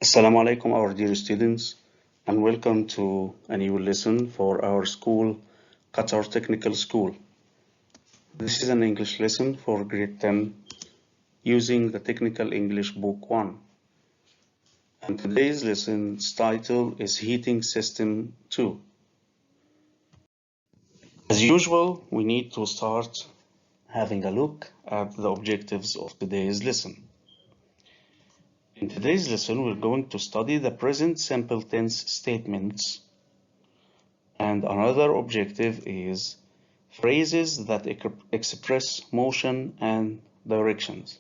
Assalamu alaikum, our dear students, and welcome to a new lesson for our school, Qatar Technical School. This is an English lesson for grade 10 using the Technical English Book 1. And today's lesson's title is Heating System 2. As usual, we need to start having a look at the objectives of today's lesson. In today's lesson, we're going to study the present simple tense statements, and another objective is phrases that express motion and directions.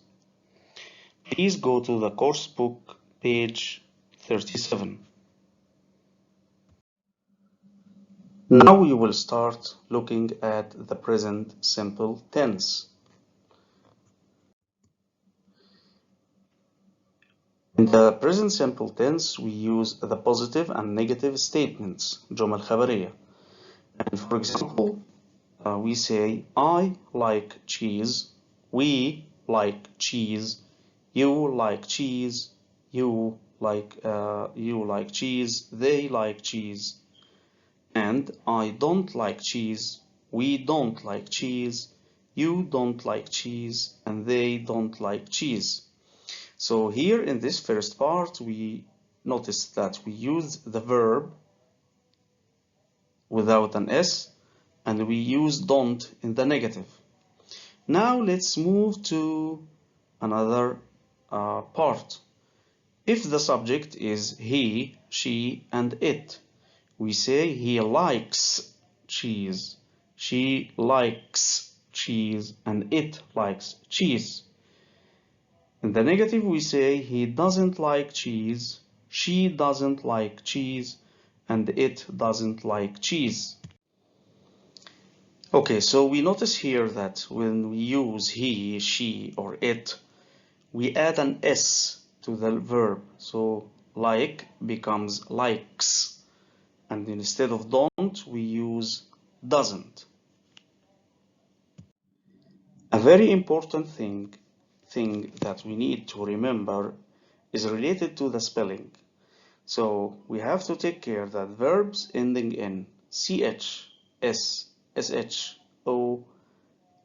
Please go to the course book, page 37. Now we will start looking at the present simple tense. In the present simple tense, we use the positive and negative statements, جمل خبرية. And for example, we say, I like cheese, we like cheese, you like cheese, you like cheese, they like cheese. And I don't like cheese, we don't like cheese, you don't like cheese, and they don't like cheese. So here in this first part, we notice that we use the verb without an S, and we use don't in the negative. Now let's move to another part. If the subject is he, she, and it, we say he likes cheese, she likes cheese, and it likes cheese. In the negative, we say he doesn't like cheese, she doesn't like cheese, and it doesn't like cheese. Okay, so we notice here that when we use he, she, or it, we add an S to the verb. So like becomes likes, and instead of don't, we use doesn't. A very important thing that we need to remember is related to the spelling. So we have to take care that verbs ending in ch, s, sh, o,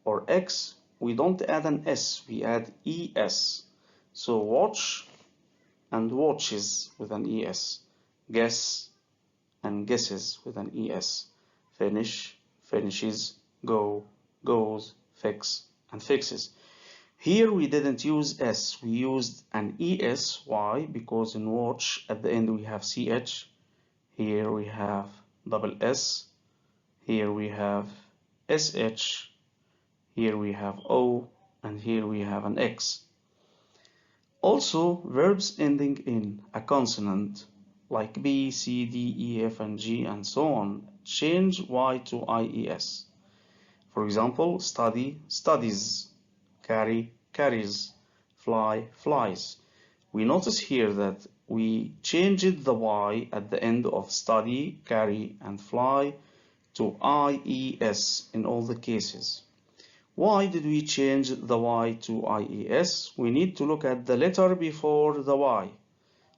or x, we don't add an s, we add es. So watch and watches with an es, guess and guesses with an es, finish, finishes, go, goes, fix, and fixes. Here we didn't use S, we used an ES. Why? Because in watch at the end we have CH, here we have double S, here we have SH, here we have O, and here we have an X. Also, verbs ending in a consonant like B, C, D, E, F, and G, and so on, change Y to IES. For example, study, studies, carry, carries, fly, flies. We notice here that we changed the Y at the end of study, carry, and fly to IES in all the cases. Why did we change the Y to IES? We need to look at the letter before the Y.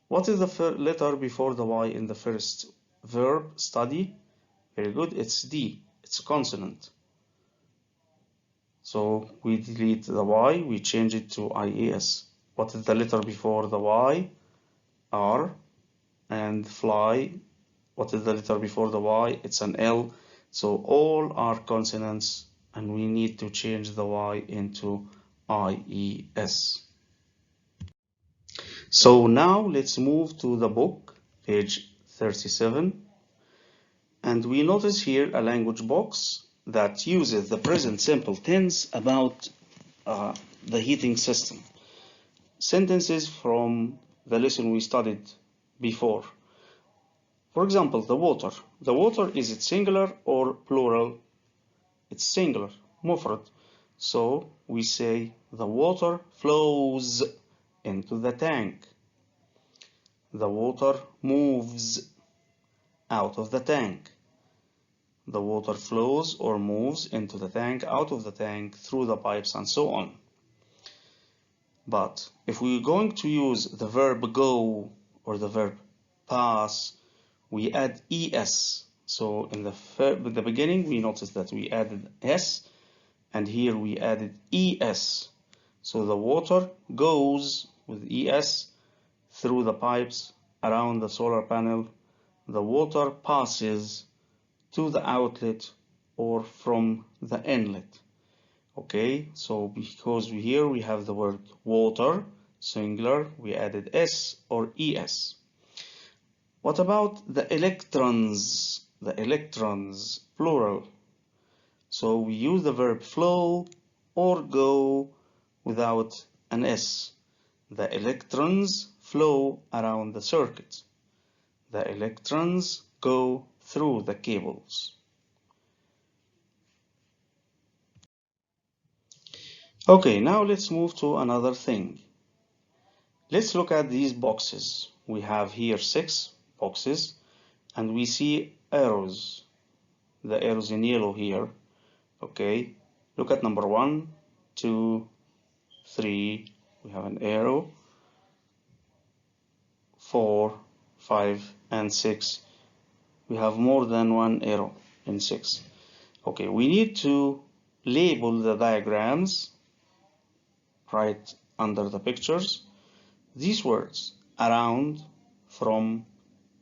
What is the letter before the Y in the first verb, study? Very good, it's D, it's a consonant. So we delete the Y, we change it to IES. What is the letter before the Y? R. And fly, what is the letter before the Y? It's an L. So all are consonants, and we need to change the Y into IES. So now let's move to the book, page 37. And we notice here a language box that uses the present simple tense about the heating system. Sentences from the lesson we studied before. For example, the water. The water, is it singular or plural? It's singular, مفرد. So we say the water flows into the tank. The water moves out of the tank. The water flows or moves into the tank, out of the tank, through the pipes, and so on. But if we're going to use the verb go or the verb pass, we add es. So in the beginning, we noticed that we added s, and here we added es. So the water goes with es through the pipes around the solar panel. The water passes to the outlet or from the inlet. Okay, so because here we have the word water, singular, we added s or es. What about the electrons? The electrons, plural. So we use the verb flow or go without an s. The electrons flow around the circuit. The electrons go through the cables. Okay, now let's move to another thing. Let's look at these boxes. We have here 6 boxes and we see arrows. The arrows in yellow here. Okay, look at number 1, 2, 3. We have an arrow. 4, 5, and 6. We have more than one arrow in 6. Okay, we need to label the diagrams right under the pictures. These words: around, from,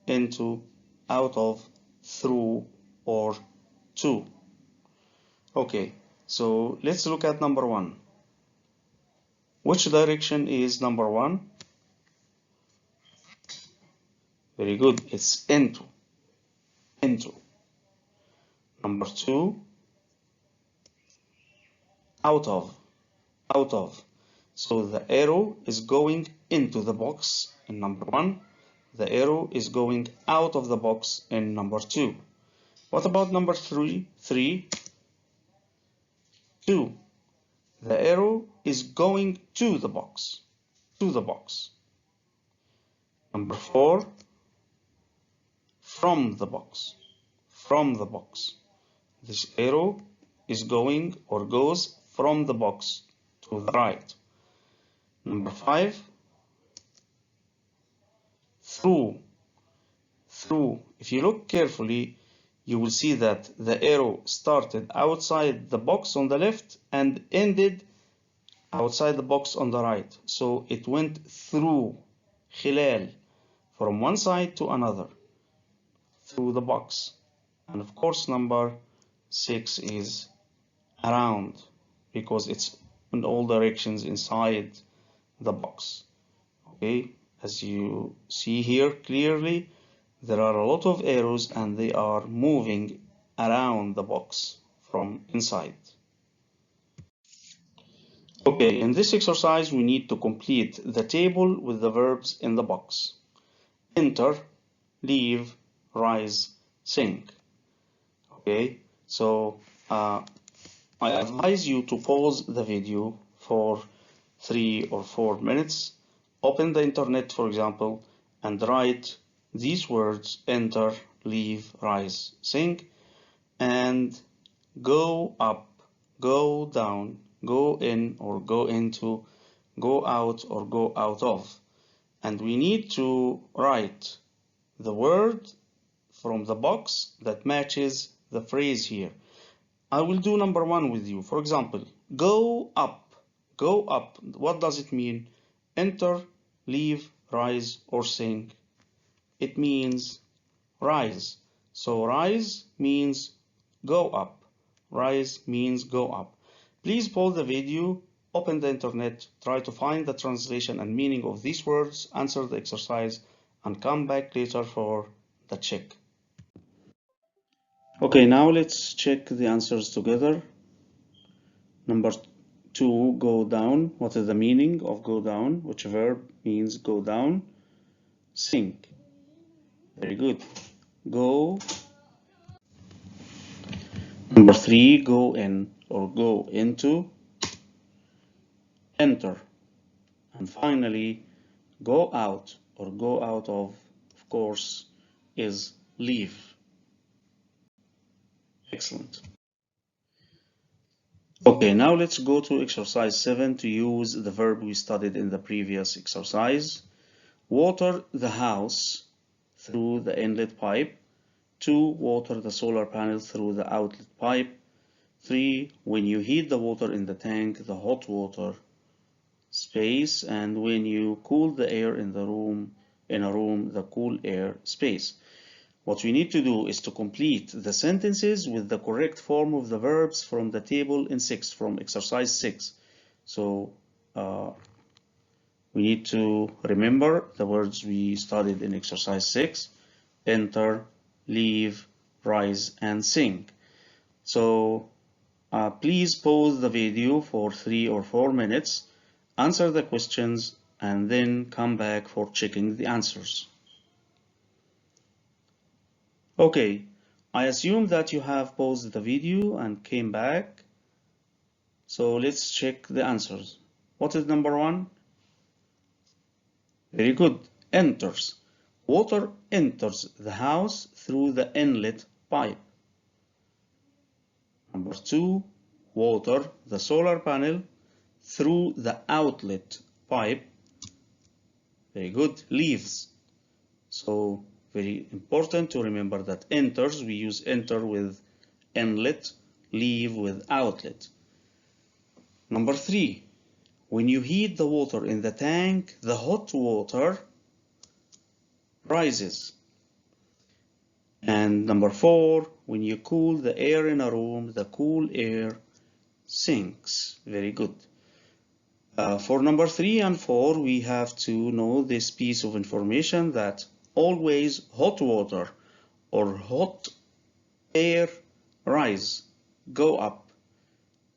into, out of, through, or to. Okay, so let's look at number 1. Which direction is number 1? Very good, it's into. Into. Number 2, out of. Out of. So the arrow is going into the box in number 1. The arrow is going out of the box in number 2. What about number 3? 2. The arrow is going to the box. To the box. Number 4. From the box. From the box. This arrow is going or goes from the box to the right. Number 5. Through. Through. If you look carefully, you will see that the arrow started outside the box on the left and ended outside the box on the right. So it went through, خلال, from one side to another, through the box. And of course, number 6 is around, because it's in all directions inside the box. Okay, as you see here clearly, there are a lot of arrows and they are moving around the box from inside. Okay, in this exercise we need to complete the table with the verbs in the box. Enter, leave, rise, sing. Okay, so I advise you to pause the video for 3 or 4 minutes. Open the internet, for example, and write these words: enter, leave, rise, sing, and go up, go down, go in or go into, go out or go out of. And we need to write the word from the box that matches the phrase here. I will do number 1 with you. For example, go up. Go up. What does it mean? Enter, leave, rise, or sing. It means rise. So rise means go up. Rise means go up. Please pause the video, open the internet, try to find the translation and meaning of these words, answer the exercise, and come back later for the check. Okay, now let's check the answers together. Number 2, go down. What is the meaning of go down? Which verb means go down? Sing. Very good. Go. Number 3, go in or go into. Enter. And finally, go out or go out of course, is leave. Excellent. Okay, now let's go to exercise 7 to use the verb we studied in the previous exercise. water the house through the inlet pipe. 2. Water the solar panel through the outlet pipe. 3. When you heat the water in the tank, the hot water space, and when you cool the air in a room, the cool air space. What we need to do is to complete the sentences with the correct form of the verbs from the table in 6, from exercise 6. So we need to remember the words we studied in exercise 6: enter, leave, rise, and sing. So please pause the video for 3 or 4 minutes, answer the questions, and then come back for checking the answers. Okay, I assume that you have paused the video and came back. So let's check the answers. What is number 1? Very good. Enters. Water enters the house through the inlet pipe. Number 2. Water the solar panel through the outlet pipe. Very good. Leaves. So very important to remember that enters, we use enter with inlet, leave with outlet. Number 3. When you heat the water in the tank, the hot water rises. And number 4, when you cool the air in a room, the cool air sinks. Very good. For number 3 and 4, we have to know this piece of information that always hot water or hot air rise, go up.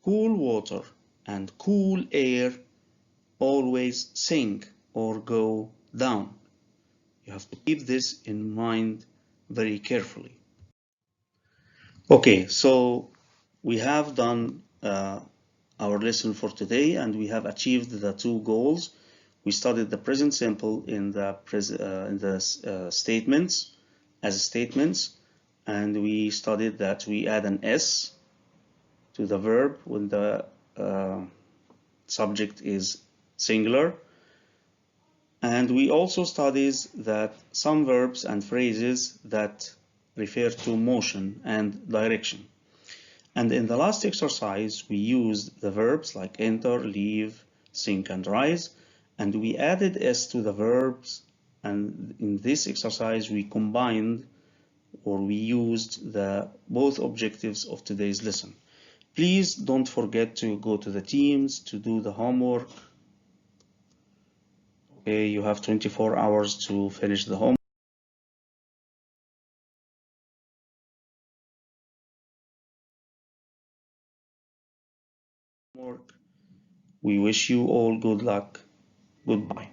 Cool water and cool air always sink or go down. You have to keep this in mind very carefully. Okay, so we have done our lesson for today, and we have achieved the 2 goals. We studied the present simple in the statements as statements, and we studied that we add an S to the verb when the subject is singular. And we also studied that some verbs and phrases that refer to motion and direction. And in the last exercise, we used the verbs like enter, leave, sink, and rise, and we added S to the verbs. And in this exercise, we combined or we used the both objectives of today's lesson. Please don't forget to go to the Teams to do the homework. Okay, you have 24 hours to finish the homework. We wish you all good luck. Goodbye.